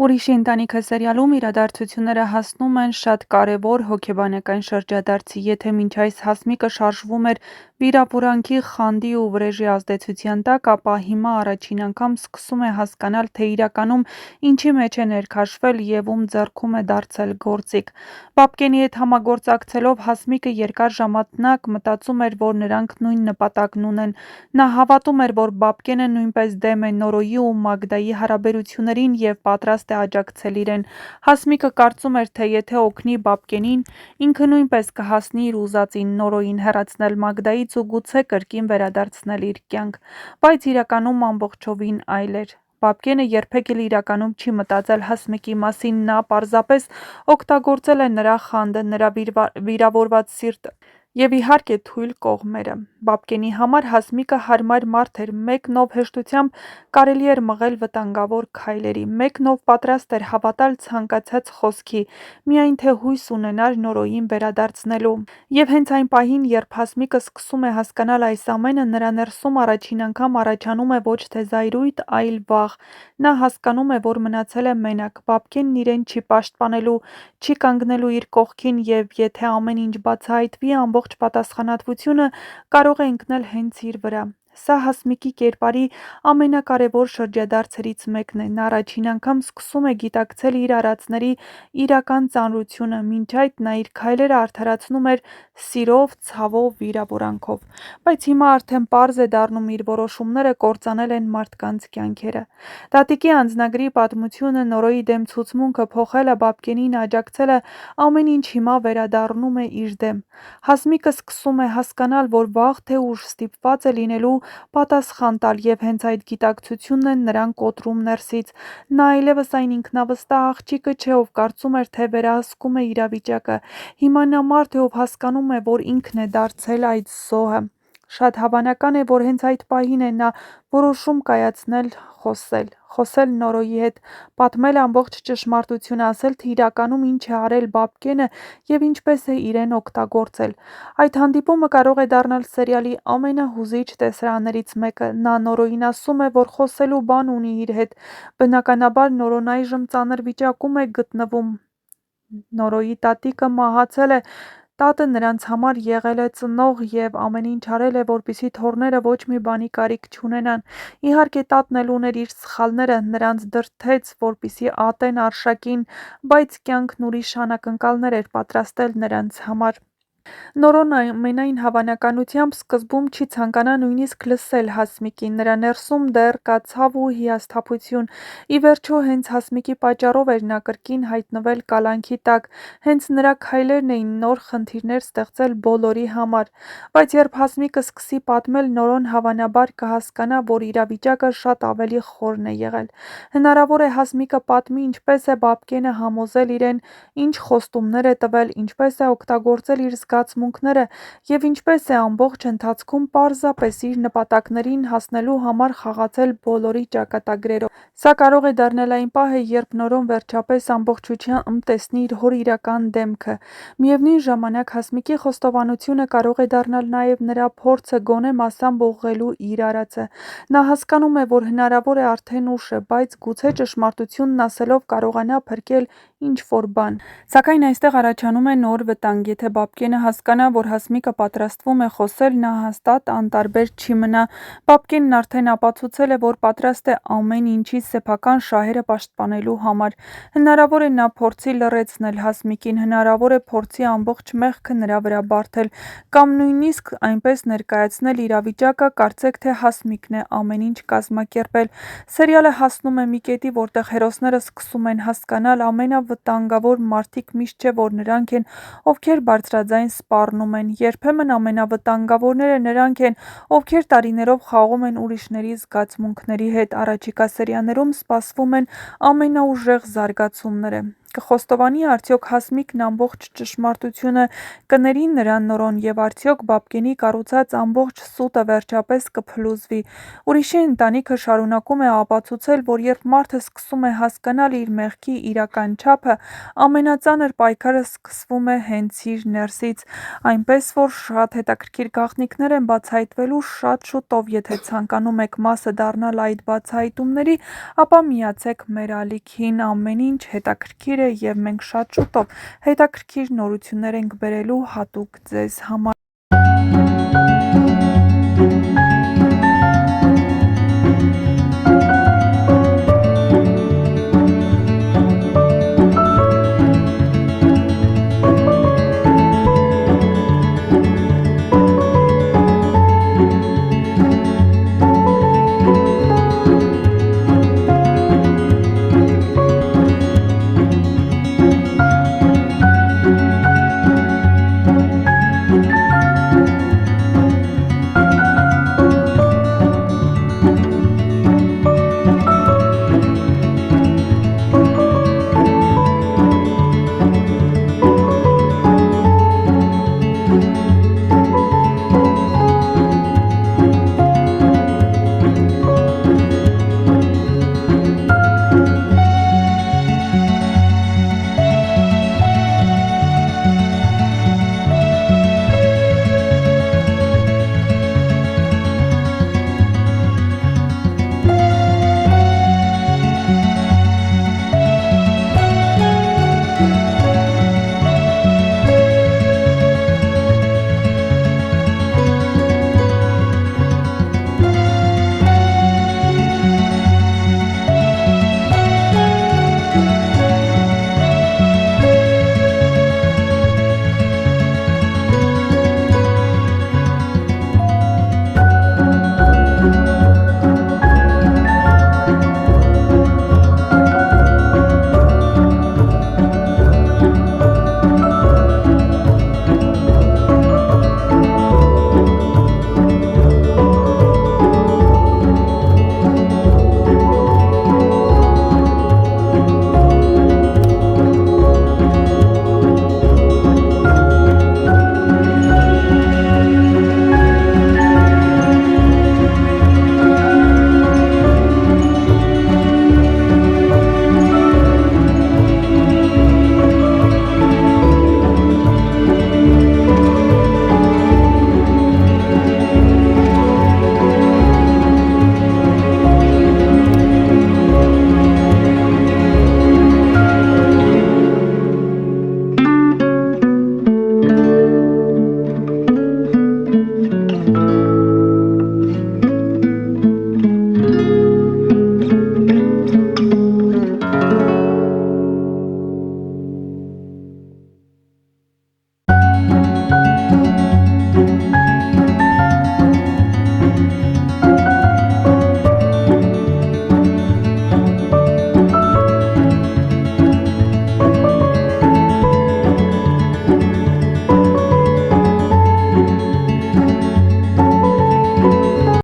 Ուրիշի ընտանիքը սերիալում իրադարձությունները հասնում են շատ կարևոր հոգեբանական շրջադարձի։ Եթե մինչ այս Հասմիկը շարժվում էր վիրավորանքի, խանդի ու վրեժի ազդեցության տակ, ապա հիմա առաջին անգամ սկսում է հասկանալ, թե իրականում ինչի մեջ է ներքաշվել և ում ձեռքում է դարձել գործիք։ Բաբկենի հետ համագործակցելով Հասմիկը երկար ժամանակ մտածում էր, որ նրանք նույն նպատակն ունեն։ Նա հավատում էր, որ Բաբկենը նույնպես դեմ է Նորոյի ու Մագդայի հարաբերություններին և պատրաստ է աջակցել իրեն։ Հասմիկը կարծում էր, թե եթե օգնի Բաբկենին, ինքը նույնպես կհասնի իր ուզածին՝ Նորոյին հեռացնել Մագդայից ու գուցե կրկին վերադարձնել իր կյանք։ Բայց իրականում ամբողջովին այլ էր։ Բաբկենը երբեք էլ իրականում չի մտածել Հասմիկի մասին, նա պարզապես օգտագործել է նրա խանդը, նրա վիրավորված սիրտը և իհարկե թույլ կողմերը։ Բաբկենի համար Հասմիկը հարմար մարդ էր, մեկն, ով հեշտությամբ կարելի էր մղել վտանգավոր քայլերի, մեկն, ով պատրաստ էր հավատալ ցանկացած խոսքի, միայն թե հույս ունենար Նորոյին վերադարձնելու։ Եվ հենց այն պահին, երբ Հասմիկը սկսում է հասկանալ այս ամենը, նրա ներսում առաջին անգամ առաջանում է ոչ թե զայրույթ, այլ վախ։ Նա հասկանում է, որ մնացել է մենակ, Բաբկենն իրեն չի պաշտպանելու, չի կանգնելու իր կողքին և եթե ամեն ինչ բացահայտվի, ամբողջ պատասխանատվությունը կարող է ընկնել հենց իր վրա։ Սա Հասմիկի կերպարի ամենակարևոր շրջադարձերից մեկն է։ Նա առաջին անգամ սկսում է գիտակցել իր արածների իրական ծանրությունը, մինչ այդ նա իր քայլերը արդարացնում էր սիրով, ցավով, վիրավորանքով։ Բայց հիմա արդեն պարզ է դառնում՝ իր որոշումները կործանել են մարդկանց կյանքերը։ Տատիկի անձնագրի պատմությունը, Նորոյի դեմ ցուցմունքը, փոխելը, Բաբկենին աջակցելը, ամեն ինչ հիմա վերադառնում է իր դեմ։ Հասմիկը սկսում է հասկանալ, որ վաղ թե ուշ ստիպված է լինելու պատասխան տալ, և հենց այդ գիտակցությունն է նրան կոտրում ներսից։ Նա այլևս այն ինքնավստահ աղջիկը չէ, ով կարծում էր, թե վերահսկում է իրավիճակը։ Հիմա նա մարդ է, ով հասկանում է, որ ինքն է դարձել այդ զոհը։ Շատ հավանական է, որ հենց այդ պահին է նա որոշում կայացնել խոսել Նորոյի հետ, պատմել ամբողջ ճշմարտությունը, ասել, թե իրականում ինչ է արել Բաբկենը և ինչպես է իրեն օգտագործել։ Այդ հանդիպումը կարող է դառնալ սերիալի ամենահուզիչ տեսարաններից մեկը։ Նա Նորոյին ասում է, որ խոսելու բան ունի իր հետ։ Բնականաբար Նորոն այժմ ծանր վիճակում է գտնվում։ Նորոյի տատիկը մահացել է, տատը նրանց համար եղել է ծնող և ամեն ինչ արել է, որպեսզի թոռները ոչ մի բանի կարիք չունենան։ Իհարկե տատն էլ ուներ իր սխալները, նրանց դրդեց, որպեսզի ատեն Արշակին, բայց կյանքն ուրիշ անակնկալներ էր պատրաստել նրանց համար։ Նորոն ամենայն հավանականությամբ սկզբում չի ցանկանա նույնիսկ լսել Հասմիկին, նրա ներսում դեռ կա ցավ ու հիասթափություն։ Ի վերջո, հենց Հասմիկի պատճառով էր նա կրկին հայտնվել կալանքի տակ, հենց նրա քայլերն էին նոր խնդիրներ ստեղծել բոլորի համար։ Բայց երբ Հասմիկը սկսի պատմել, Նորոն հավանաբար կհասկանա, որ իրավիճակը շատ ավելի խորն է եղել։ Հնարավոր է Հասմիկը պատմի ինչպես է Բաբկենը համոզել իրեն, ինչ խոստումներ է տվել, ինչպես է օգտագործել իր զգացմունքները և ինչպես է ամբողջ ընթացքում պարզապես իր նպատակներին հասնելու համար խաղացել բոլորի ճակատագրերով։ Սա կարող է դառնալ այն պահը, երբ Նորոն վերջապես ամբողջությամբ տեսնի իր հոր իրական դեմքը։ Միևնույն ժամանակ Հասմիկի խոստովանությունը կարող է դառնալ նաև նրա փորձը գոնե մասամբ ուղղելու իր արածը։ Նա հասկանում է, որ հնարավոր է արդեն ուշ է, բայց գուցե ճշմարտությունն ասելով կարողանա փրկել ինչ-որ բան։ Սակայն այստեղ առաջանում է նոր վտանգ։ Եթե Բաբկենը հասկանա, որ Հասմիկը պատրաստվում է խոսել, նա հաստատ անտարբեր չի մնա։ Բաբկենն արդեն ապացուցել է, որ պատրաստ է ամեն ինչի սեփական շահերը պաշտպանելու համար։ Հնարավոր է նա փորձի լռեցնել Հասմիկին, հնարավոր է փորձի ամբողջ մեղքը նրա վրա բարդել, կամ նույնիսկ այնպես ներկայացնել իրավիճակը, կարծեք թե Հասմիկն է ամեն ինչ կազմակերպել։ Սերիալը հասնում է մի կետի, որտեղ հերոսները սկսում են հասկանալ՝ ամենավտանգավոր մարդիկ միշտ չէ, որ նրանք են, ովքեր բարձրաձայն սպառնում են։ Երբեմն ամենավտանգավորները նրանք են, ովքեր տարիներով խաղում են ուրիշների զգացմունքների հետ։ Առաջիկա սերիաներում սպասվում են ամենաուժեղ զարգացումները։ կխոստովանի արդյոք Հասմիկն ամբողջ ճշմարտությունը կների նրան նորոն և արդյոք Բաբկենի կառուցած ամբողջ սուտը վերջապես կփլուզվի։ Ուրիշի ընտանիքը շարունակում է ապացուցել, որ երբ մարդը սկսում է հասկանալ իր մեղքի իրական չափը, ամենածանր պայքարը սկսվում է հենց իր ներսից։ Այնպես որ շատ հետաքրքիր գաղտնիքներ են բացահայտվելու շատ շուտով, եթե ցանկանում եք մասը դառնալ այդ բացահայտումների, ապա միացեք մեր ալիքին, ամեն ինչ հետաքրքիր է և մենք շատ շուտով հետաքրքիր նորություններ ենք բերելու հատուկ ձեզ համար։